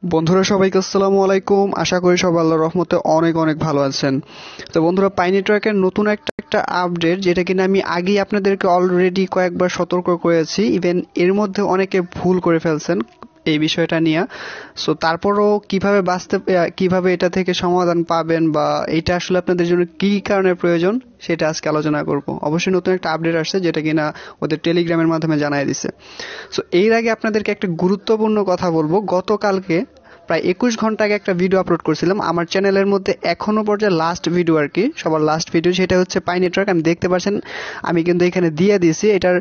বন্ধুরা সবাইকে আসসালামু আলাইকুম। আশা করি সবাই আল্লাহর রহমতে অনেক অনেক ভালো আছেন। তো বন্ধুরা, পাই নেটওয়ার্কের নতুন একটা আপডেট, যেটা কিনা আমি আগেই আপনাদেরকে অলরেডি কয়েকবার সতর্ক করেছি। ইভেন এর মধ্যে অনেকে ভুল করে ফেলছেন এই বিষয়টা নিয়ে। সো তারপরও কিভাবে এটা থেকে সমাধান পাবেন বা এটা আসলে আপনাদের জন্য কি কারণে প্রয়োজন সেটা আজকে আলোচনা করব। অবশ্যই নতুন একটা আপডেট আসছে যেটা কিনা ওদের টেলিগ্রামের মাধ্যমে জানাই দিছে। সো এর আগে আপনাদেরকে একটা গুরুত্বপূর্ণ কথা বলবো। গতকালকে প্রায় 21 ঘন্টা আগে একটা ভিডিও আপলোড করছিলাম আমার চ্যানেলের মধ্যে, এখনো পর্যন্ত লাস্ট ভিডিও আর কি, সবার লাস্ট ভিডিও। সেটা হচ্ছে পাই নেটওয়ার্ক। আমি দেখতে পাচ্ছেন আমি কিন্তু এখানে দিয়ে দিয়েছি। এটার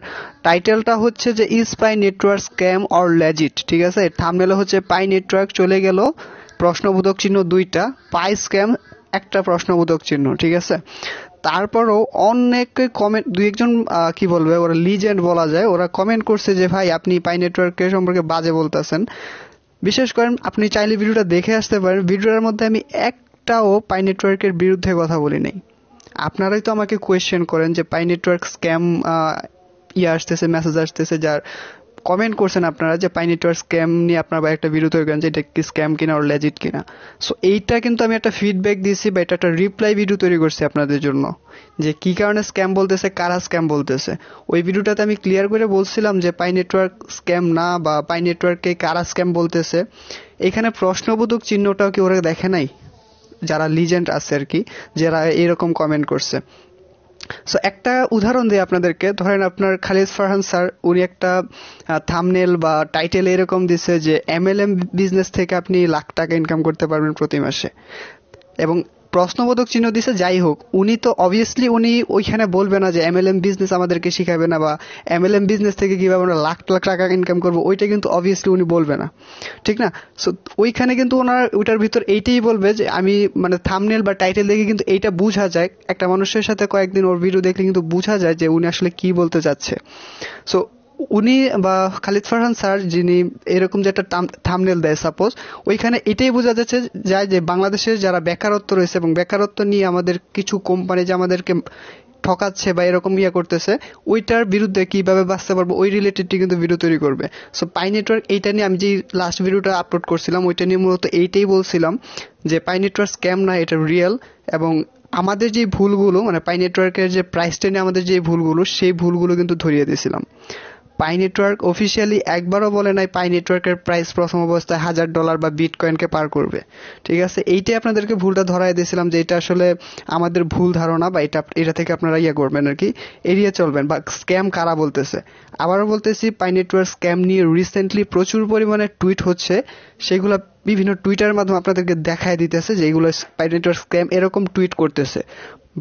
টাইটেলটা হচ্ছে যে is pi network scam or legit, ঠিক আছে। থাম্বনেলে হচ্ছে পাই নেটওয়ার্ক চলে গেল প্রশ্নবোধক চিহ্ন দুইটা, পাই স্ক্যাম একটা প্রশ্নবোধক চিহ্ন, ঠিক আছে। তারপরও অনেক কমেন্ট, দুই একজন কি বলবে, ওরা লিজেন্ড বলা যায়, ওরা কমেন্ট করছে যে ভাই আপনি পাই নেটওয়ার্কের সম্পর্কে বাজে বলতেছেন। বিশেষ করে আপনি চাইলে ভিডিওটা দেখে আসতে পারেন। ভিডিওর মধ্যে আমি একটাও পাই নেটওয়ার্কের বিরুদ্ধে কথা বলি নাই। আপনারাই তো আমাকে কোয়েশ্চেন করেন যে পাই নেটওয়ার্ক স্ক্যাম আসতেছে, মেসেজ আসতেছে, যার কমেন্ট করছেন আপনারা যে পাই নেটওয়ার্ক স্ক্যাম নিয়ে আপনারা একটা ভিডিও তৈরি করেন যে এটা কি স্ক্যাম কিনা ওর লেজিট কিনা। সো এইটা কিন্তু আমি একটা ফিডব্যাক দিয়েছি বা এটা একটা রিপ্লাই ভিডিও তৈরি করছি আপনাদের জন্য, যে কি কারণে স্ক্যাম বলতেছে, কারা স্ক্যাম বলতেছে। ওই ভিডিওটাতে আমি ক্লিয়ার করে বলছিলাম যে পাই নেটওয়ার্ক স্ক্যাম না, বা পাই নেটওয়ার্ককে কারা স্ক্যাম বলতেছে। এখানে প্রশ্নবোধক চিহ্নটাও কি ওরা দেখে নাই, যারা লিজেন্ড আছে আর কি, যারা এরকম কমেন্ট করছে। সো একটা উদাহরণ দিই আপনাদেরকে। ধরেন আপনার খালিদ ফারহান স্যার, উনি একটা থাম্বনেল বা টাইটেল এরকম দিছে যে এমএলএম বিজনেস থেকে আপনি লাখ টাকা ইনকাম করতে পারবেন প্রতি মাসে, এবং প্রশ্নবোধক চিহ্ন দিছে। যাই হোক, উনি তো অবভিয়াসলি উনি ওইখানে বলবে না যে এমএলএম বিজনেস আমাদেরকে শিখাবে না, বা এমএলএম বিজনেস থেকে কিভাবে আমরা লাখ লাখ টাকা ইনকাম করবো, ওইটা কিন্তু অবভিয়াসলি উনি বলবে না, ঠিক না। সো ওইখানে কিন্তু ওনার ওইটার ভিতর এইটাই বলবে যে আমি, মানে থাম্বনেল বা টাইটেল দেখে কিন্তু এইটা বোঝা যায়, একটা মানুষের সাথে কয়েকদিন ওর ভিডিও দেখলে কিন্তু বোঝা যায় যে উনি আসলে কি বলতে চাচ্ছে। সো উনি বা খালিদ ফারহান স্যার যিনি এরকম যে একটা থাম্বনেল দেয় সাপোজ, ওইখানে এটাই বোঝা যাচ্ছে যায় যে বাংলাদেশের যারা বেকারত্ব রয়েছে এবং বেকারত্ব নিয়ে আমাদের কিছু কোম্পানি যে আমাদেরকে ঠকাচ্ছে বা এরকম করতেছে, ওইটার বিরুদ্ধে কিভাবে বাঁচতে পারবো ওই রিলেটেড কিন্তু ভিডিও তৈরি করবে। সো পাই নেটওয়ার্ক এইটা নিয়ে আমি যে লাস্ট ভিডিওটা আপলোড করছিলাম ওইটা নিয়ে মূলত এইটাই বলছিলাম যে পাই নেটওয়ার্ক স্ক্যাম না, এটা রিয়েল। এবং আমাদের যে ভুলগুলো, মানে পাই নেটওয়ার্কের যে প্রাইসটা নিয়ে আমাদের যে ভুলগুলো, সেই ভুলগুলো কিন্তু ধরিয়ে দিয়েছিলাম। পাই নেটওয়ার্ক অফিসিয়ালি একবারও বলে নাই পাই নেটওয়ার্কের প্রাইস প্রথম অবস্থায় $1000 বা বিটকয়েনকে পার করবে, ঠিক আছে। এইটাই আপনাদেরকে ভুলটা ধরাই দিয়েছিলাম যে এটা আসলে আমাদের ভুল ধারণা, বা এটা থেকে আপনারা করবেন আর কি, এড়িয়ে চলবেন। বা স্ক্যাম কারা বলতেছে, আবারও বলতেছি, পাই নেটওয়ার্ক স্ক্যাম নিয়ে রিসেন্টলি প্রচুর পরিমাণে টুইট হচ্ছে। সেগুলো বিভিন্ন টুইটারের মাধ্যমে আপনাদেরকে দেখায় দিতেছে যে এগুলো পাই নেটওয়ার্ক স্ক্যাম এরকম টুইট করতেছে,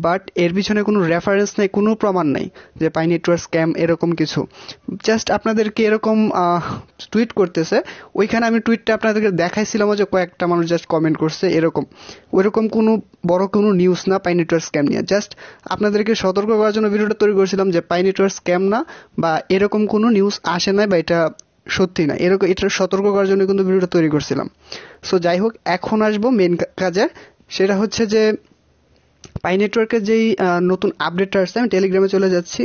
বাট এর পিছনে কোনো রেফারেন্স নেই, কোনো প্রমাণ নেই যে পাই নেটওয়ার্ক স্ক্যাম এরকম কিছু। জাস্ট আপনাদেরকে এরকম টুইট করতেছে। ওইখানে আমি টুইটটা আপনাদেরকে দেখাইছিলাম যে কয়েকটা মানুষ জাস্ট কমেন্ট করছে এরকম। ওইরকম কোনো বড় কোনো নিউজ না পাই নেটওয়ার্ক স্ক্যাম নিয়ে। জাস্ট আপনাদেরকে সতর্ক করার জন্য ভিডিওটা তৈরি করেছিলাম যে পাই নেটওয়ার্ক স্ক্যাম না, বা এরকম কোনো নিউজ আসে না, বা এটা সত্যি না, এরকম এটা সতর্ক করার জন্য কিন্তু ভিডিওটা তৈরি করছিলাম। সো যাই হোক, এখন আসবো মেন কাজে। সেটা হচ্ছে যে পাই নেটওয়ার্কের যেই নতুন আপডেটটা আসছে, আমি টেলিগ্রামে চলে যাচ্ছি।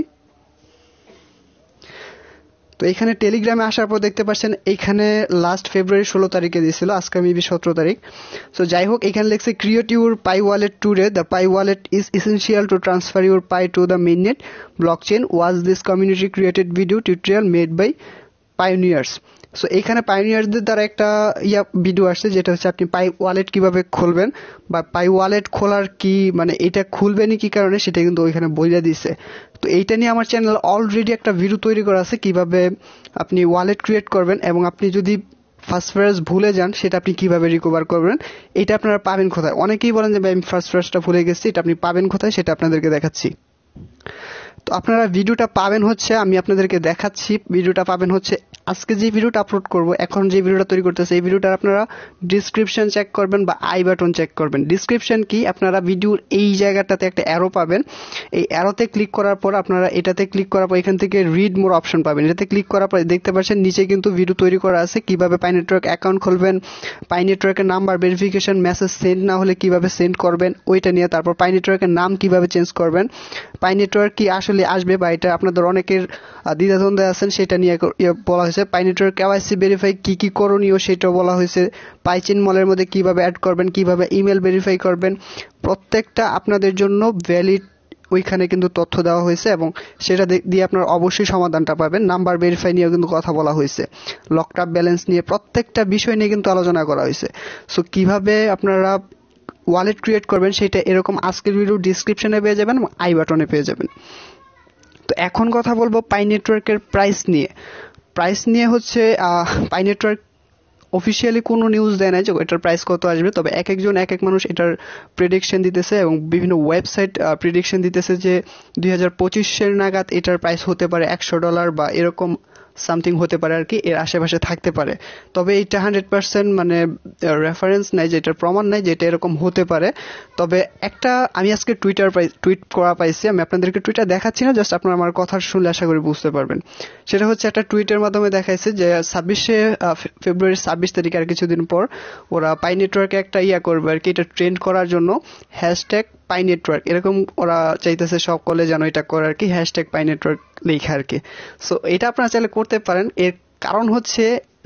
তো এখানে টেলিগ্রামে আসার পর দেখতে পাচ্ছেন এইখানে লাস্ট ফেব্রুয়ারি 16 তারিখে দিয়েছিল, আজকে মেবি 17 তারিখ। সো যাই হোক, এখানে লিখছে create your Pi wallet today, the Pi wallet is essential to transfer your Pi to the mainnet blockchain, was this community created video tutorial made by pioneers. So এখানে পাইওনিয়ারদের দ্বারা একটা ভিডিও আসছে, যেটা হচ্ছে আপনি পাই ওয়ালেট কিভাবে খুলবেন, বা পাই ওয়ালেট খোলার কি, মানে এটা খুলবেনই কি কারণে, সেটা কিন্তু ওইখানে বলে দিছে। তো এইটা নিয়ে আমার চ্যানেল অলরেডি একটা ভিডিও তৈরি করা আছে কিভাবে আপনি ওয়ালেট ক্রিয়েট করবেন, এবং আপনি যদি ফার্স্ট ফ্রেজ ভুলে যান সেটা আপনি কিভাবে রিকভার করবেন, এটা আপনারা পাবেন কোথায়। অনেকেই বলেন যে ভাই আমি ফার্স্ট ফ্রেজটা ভুলে গেছি, এটা আপনি পাবেন কোথায় সেটা আপনাদেরকে দেখাচ্ছি। তো আপনারা ভিডিওটা পাবেন হচ্ছে, আমি আপনাদেরকে দেখাচ্ছি, ভিডিওটা পাবেন হচ্ছে আজকে যে ভিডিওটা আপলোড করব, এখন যে ভিডিওটা তৈরি করতেছে, এই ভিডিওটা আপনারা ডিসক্রিপশন চেক করবেন বা আই বাটন চেক করবেন। ডিসক্রিপশন কি, আপনারা ভিডিওর এই জায়গাটাতে একটা অ্যারো পাবেন, এই অ্যারোতে ক্লিক করার পর আপনারা এটাতে ক্লিক করার পর এখান থেকে রিড মোর অপশন পাবেন। এটাতে ক্লিক করার পর দেখতে পাচ্ছেন নিচে কিন্তু ভিডিও তৈরি করা আছে কিভাবে পাই নেটওয়ার্ক অ্যাকাউন্ট খুলবেন, পাই নেটওয়ার্কের নাম্বার ভেরিফিকেশন মেসেজ সেন্ড না হলে কিভাবে সেন্ড করবেন ওইটা নিয়ে, তারপর পাই নেটওয়ার্কের নাম কিভাবে চেঞ্জ করবেন, পাই নেটওয়ার্ক কি আসলে আসবে বা এটা আপনাদের অনেকের দ্বিধাদ্বন্দ্বে আছেন সেটা নিয়ে বলা হয়েছে। পাই নেটওয়ার্ক কেওয়াইসি ভেরিফাই কি কি করণীয় সেটাও বলা হয়েছে। পাইচেন মলের মধ্যে কিভাবে অ্যাড করবেন, কিভাবে ইমেল ভেরিফাই করবেন, প্রত্যেকটা আপনাদের জন্য ভ্যালিড ওইখানে কিন্তু তথ্য দেওয়া হয়েছে এবং সেটা দিয়ে আপনার অবশ্যই সমাধানটা পাবেন। নাম্বার ভেরিফাই নিয়ে কিন্তু কথা বলা হয়েছে, লকড আপ ব্যালেন্স নিয়ে প্রত্যেকটা বিষয় নিয়ে কিন্তু আলোচনা করা হয়েছে। সো কিভাবে আপনারা ওয়ালেট ক্রিয়েট করবেন সেটা এরকম আজকের ভিডিও ডিসক্রিপশনে পেয়ে যাবেন এবং আই বাটনে পেয়ে যাবেন। তো এখন কথা বলবো পাই নেটওয়ার্কের প্রাইস নিয়ে। প্রাইস নিয়ে হচ্ছে পাই নেটওয়ার্ক অফিসিয়ালি কোনো নিউজ দেয় না যে এটার প্রাইস কত আসবে, তবে এক একজন এক এক মানুষ এটার প্রেডিকশন দিতেছে এবং বিভিন্ন ওয়েবসাইট প্রেডিকশন দিতেছে যে 2025 নাগাদ এটার প্রাইস হতে পারে $100 বা এরকম সামথিং হতে পারে আর কি, এর আশেপাশে থাকতে পারে। তবে এটা 100% মানে রেফারেন্স নাই, যে এটার প্রমাণ নাই যে এটা এরকম হতে পারে। তবে একটা আমি আজকে টুইট করা পাইছি, আমি আপনাদেরকে টুইটটা দেখাচ্ছি না, জাস্ট আপনারা আমার কথা শুনলে আশা করি বুঝতে পারবেন। সেটা হচ্ছে একটা টুইটের মাধ্যমে দেখাইছে যে ফেব্রুয়ারি 26 তারিখ আর কিছুদিন পর ওরা পাই নেটওয়ার্কে একটা করবে আর কি, এটা ট্রেন্ড করার জন্য হ্যাশট্যাগ পাই নেটওয়ার্ক এরকম ওরা চাইতেছে সকলে যেন এটা করে আর কি, হ্যাশট্যাগ পাই নেটওয়ার্ক লেখা আর কি। সো এটা আপনারা চাইলে করতে পারেন। এর কারণ হচ্ছে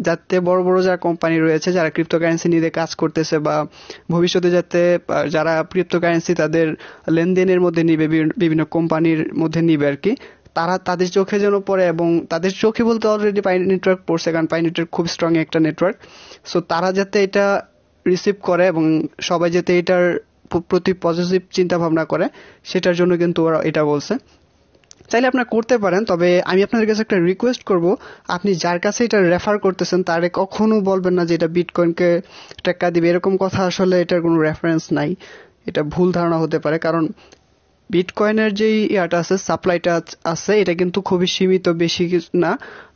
যাতে বড় বড় যারা কোম্পানি রয়েছে যারা ক্রিপ্টোকারেন্সি নিয়ে কাজ করতেছে বা ভবিষ্যতে যাতে যারা ক্রিপ্টোকারেন্সি তাদের লেনদেনের মধ্যে নিবে, বিভিন্ন কোম্পানির মধ্যে নিবে আর কি, তারা তাদের চোখে যেন পড়ে, এবং তাদের চোখে বলতে অলরেডি পাই নেটওয়ার্ক পড়ছে, কারণ পাই নেটওয়ার্ক খুব স্ট্রং একটা নেটওয়ার্ক। সো তারা যাতে এটা রিসিভ করে এবং সবাই যাতে এটার প্রতি পজিটিভ চিন্তা ভাবনা করে, সেটার জন্য কিন্তু ওরা এটা বলছে। চাইলে আপনারা করতে পারেন, তবে আমি আপনাদের কাছে একটা রিকোয়েস্ট করব, আপনি যার কাছে এটা রেফার করতেছেন তারে কখনো বলবেন না যে এটা বিটকয়েনকে টাকা দিবে, এরকম কথা আসলে এটার কোনো রেফারেন্স নাই, এটা ভুল ধারণা হতে পারে। কারণ বিটকয়েনের যেই ইয়াটা আছে, সাপ্লাইটা আছে, এটা কিন্তু খুবই সীমিত, বেশি না।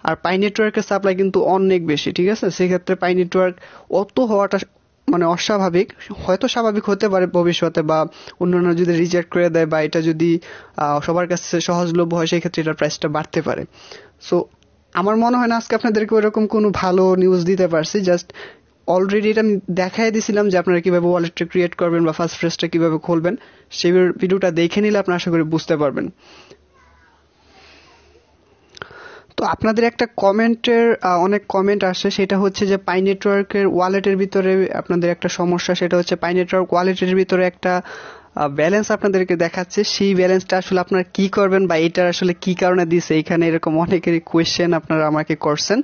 আর পাই নেটওয়ার্কের সাপ্লাই কিন্তু অনেক বেশি, ঠিক আছে। সেক্ষেত্রে পাই নেটওয়ার্ক অত হওয়াটা মানে অস্বাভাবিক, হয়তো স্বাভাবিক হতে পারে ভবিষ্যতে, বা অন্যান্য যদি রিজেক্ট করে দেয় বা এটা যদি সবার কাছে সহজলভ্য হয়, সেই ক্ষেত্রে এটার প্রাইসটা বাড়তে পারে। সো আমার মনে হয় না আজকে আপনাদেরকে ওরকম কোনো ভালো নিউজ দিতে পারছি। জাস্ট অলরেডি এটা আমি দেখাই দিয়েছিলাম যে আপনারা কিভাবে ওয়ালেটটা ক্রিয়েট করবেন বা ফার্স্ট ফ্রেজটা কিভাবে খুলবেন, সেই ভিডিওটা দেখে নিলে আপনারা আশা করি বুঝতে পারবেন। তো আপনাদের একটা কমেন্টের অনেক কমেন্ট আসে, সেটা হচ্ছে যে পাই নেটওয়ার্কের ওয়ালেটের ভিতরে আপনাদের একটা সমস্যা, সেটা হচ্ছে পাই নেটওয়ার্ক ওয়ালেটের ভিতরে একটা ব্যালেন্স আপনাদেরকে দেখাচ্ছে, সেই ব্যালেন্সটা আসলে আপনারা কি করবেন বা এটার আসলে কি কারণে দিছে, এখানে এরকম অনেকেরই কোয়েশ্চেন আপনারা আমাকে করছেন।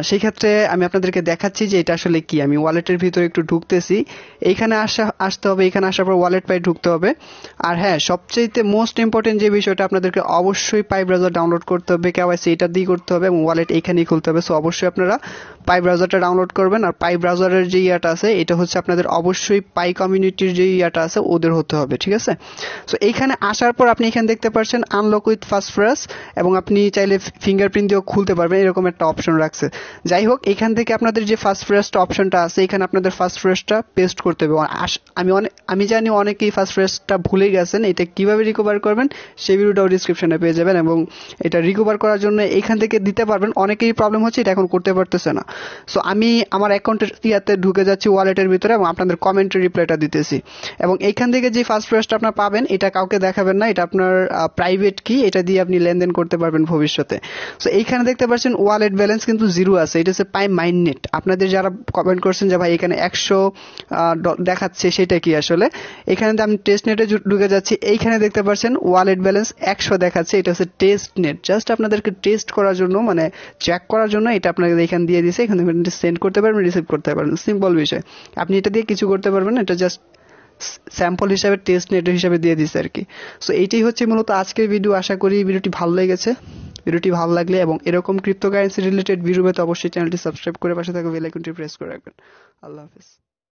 সেই ক্ষেত্রে আমি আপনাদেরকে দেখাচ্ছি যে এটা আসলে কি। আমি ওয়ালেটের ভিতরে একটু ঢুকতেছি, এইখানে আসতে হবে, এখানে আসার পর ওয়ালেট পাই ঢুকতে হবে। আর হ্যাঁ, সবচেয়ে মোস্ট ইম্পর্টেন্ট যে বিষয়টা, আপনাদেরকে অবশ্যই পাই ব্রাউজার ডাউনলোড করতে হবে, কেওয়াইসি এটা দিয়ে করতে হবে এবং ওয়ালেট এইখানেই খুলতে হবে। সো অবশ্যই আপনারা পাই ব্রাউজারটা ডাউনলোড করবেন। আর পাই ব্রাউজারের যে ইয়াটা আছে, এটা হচ্ছে আপনাদের অবশ্যই পাই কমিউনিটির যে ইয়াটা আছে ওদের হতে হবে, ঠিক আছে। সো এইখানে আসার পর আপনি এখানে দেখতে পাচ্ছেন আনলক উইথ ফাস্ট ফ্রেজ, এবং আপনি চাইলে ফিঙ্গারপ্রিন্ট দিয়েও খুলতে পারবেন, এরকম একটা অপশন রাখছে। যাই হোক, এখান থেকে আপনাদের যে ফার্স্ট ফ্রেজটা অপশনটা আছে, এখানে আপনাদের ফার্স্ট ফ্রেজটা পেস্ট করতে হবে। আমি জানি অনেকেই ফার্স্ট ফ্রেজটা ভুলে গেছেন, এটা কিভাবে রিকভার করবেন সেই ভিডিওটাও ডিসক্রিপশনে পেয়ে যাবেন, এবং এটা রিকভার করার জন্য এখান থেকে দিতে পারবেন। অনেকেই প্রবলেম হচ্ছে এটা এখন করতে পারতেছে না। সো আমি আমার অ্যাকাউন্টের ইয়াতে ঢুকে যাচ্ছি ওয়ালেটের ভিতরে এবং আপনাদের কমেন্টের রিপ্লাইটা দিতেছি। এবং এইখান থেকে যে ফার্স্ট ফ্রেজটা আপনার পাবেন, এটা কাউকে দেখাবেন না, এটা আপনার প্রাইভেট কি, এটা দিয়ে আপনি লেনদেন করতে পারবেন ভবিষ্যতে। সো এইখানে দেখতে পাচ্ছেন ওয়ালেট ব্যালেন্স কিন্তু 0 আছে, এটা হচ্ছে পাই মাইননেট। আপনাদের যারা কমেন্ট করছেন যে ভাই এখানে 100 দেখাচ্ছে, সেটা কি আসলে, এখানে আমি টেস্ট নেটে ঢুকে যাচ্ছি, এইখানে দেখতে পাচ্ছেন ওয়ালেট ব্যালেন্স 100 দেখাচ্ছে, এটা হচ্ছে টেস্ট নেট। জাস্ট আপনাদেরকে টেস্ট করার জন্য, মানে চেক করার জন্য এটা আপনাদের এখানে দিয়ে দিয়েছে। এখানে সেন্ড করতে পারবেন, রিসিভ করতে পারবেন, সিম্পল বিষয়। আপনি এটা দিয়ে কিছু করতে পারবেন, এটা জাস্ট স্যাম্পল হিসাবে, টেস্ট নেট হিসাবে দিয়ে দিচ্ছে আর কি। সো এইটাই হচ্ছে মূলত আজকের ভিডিও। আশা করি ভিডিওটি ভালো লেগেছে। ভিডিওটি ভালো লাগলে এবং এরকম ক্রিপ্টোকারেন্সি রিলেটেড ভিডিও পেতে অবশ্যই চ্যানেলটি সাবস্ক্রাইব করে পাশে থাকা বেল আইকনটি প্রেস করে রাখবেন। আল্লাহ হাফেজ।